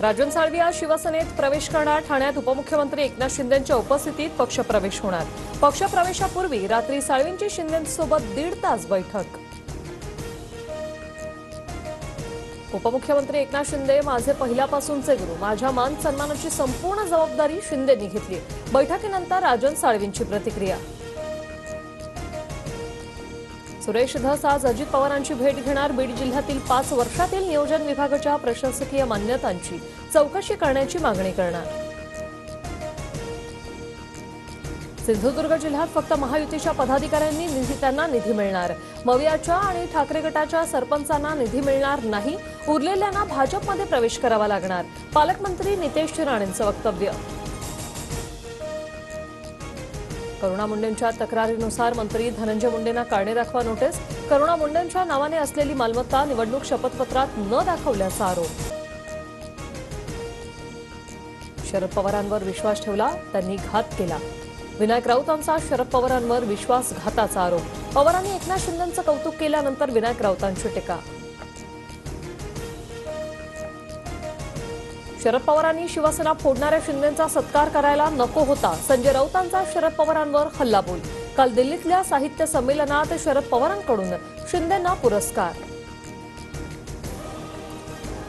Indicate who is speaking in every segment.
Speaker 1: राजन साळवी आज शिवसेनेत प्रवेश करणार। ठाण्यात उपमुख्यमंत्री एकनाथ शिंदेंच्या उपस्थितीत पक्षप्रवेश होणार। पक्षप्रवेशापूर्वी रात्री साळवींची शिंदेंसोबत 1.5 तास बैठक। उपमुख्यमंत्री एकनाथ शिंदे माझे पहिल्यापासूनचे गुरु, माझ्या मान सन्मानाची संपूर्ण जबाबदारी शिंदेंनी घेतली। बैठकीनंतर राजन साळवींची प्रतिक्रिया। सुरेश धस आज अजित पवारांची भेट घेणार। बीड जिल्ह्यातील 5 वर्षातील नियोजन विभागाच्या प्रशासकीय मान्यतांची चौकशी करण्याची मागणी करणार। सिंधुदुर्ग जिल्ह्यात फक्त महायुतीच्या पदाधिकाऱ्यांनी त्यांना निधी मिळणार। मवियाच्या आणि ठाकरे गटाच्या सरपंचांना निधी मिळणार नाही। उरलेल्यांना भाजपमध्ये प्रवेश करावा लागणार। पालकमंत्री नितेश राणेंचं वक्तव्य। करुणा मुंडेंच्या तक्रारीनुसार मंत्री धनंजय मुंडेंना कारणे दाखवा नोटीस। करुणा मुंडेंच्या नावाने असलेली मालमत्ता निवडणूक शपथपत्रात न दाखवल्याचा आरोप। शरद पवारांवर विश्वास ठेवला, त्यांनी घात केला। विनायक राऊतांचा शरद पवारांवर विश्वासघाताचा आरोप। पवारांनी एकनाथ शिंदेंचं कौतुक केल्यानंतर विनायक राऊतांची टीका। शरद पवारांनी शिवसेना फोडणाऱ्या शिंदेंचा सत्कार करायला नको होता। संजय राऊतांचा शरद पवारांवर हल्लाबोल। काल दिल्लीतल्या साहित्य संमेलनात शरद पवारांकडून शिंदेंना पुरस्कार।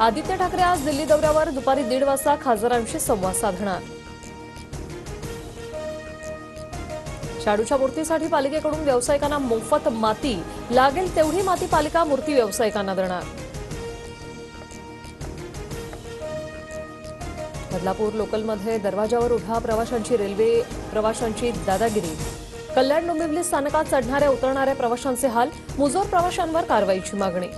Speaker 1: आदित्य ठाकरे आज दिल्ली दौऱ्यावर दुपारी 1:30 वाजता खासदारांशी संवाद साधणार। शाडूच्या मूर्तीसाठी पालिकेकडून व्यावसायिकांना मोफत माती, लागेल तेवढी माती पालिका मूर्ती व्यावसायिकांना देणार। बदलापूर लोकलमध्ये दरवाजावर उभ्या प्रवाशांची रेल्वे प्रवाशांची दादागिरी। कल्याण डोंबिवली स्थानकात चढणाऱ्या उतरणाऱ्या प्रवाशांचे हाल। मुजोर प्रवाशांवर कारवाईची मागणी।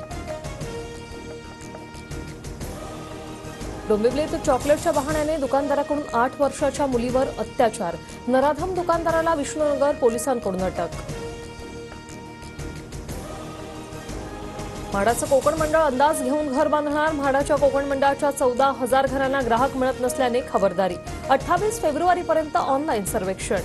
Speaker 1: डोंबिवलीत चॉकलेटच्या बहाण्याने दुकानदाराकडून 8 वर्षाच्या मुलीवर अत्याचार। नराधम दुकानदाराला विष्णुनगर पोलिसांकडून अटक। म्हाडाचं कोकण मंडळ अंदाज घेऊन घर बांधणार। म्हाडाच्या कोकण मंडळाच्या 14,000 घरांना ग्राहक मिळत नसल्याने खबरदारी। 28 फेब्रुवारीपर्यंत ऑनलाईन सर्वेक्षण।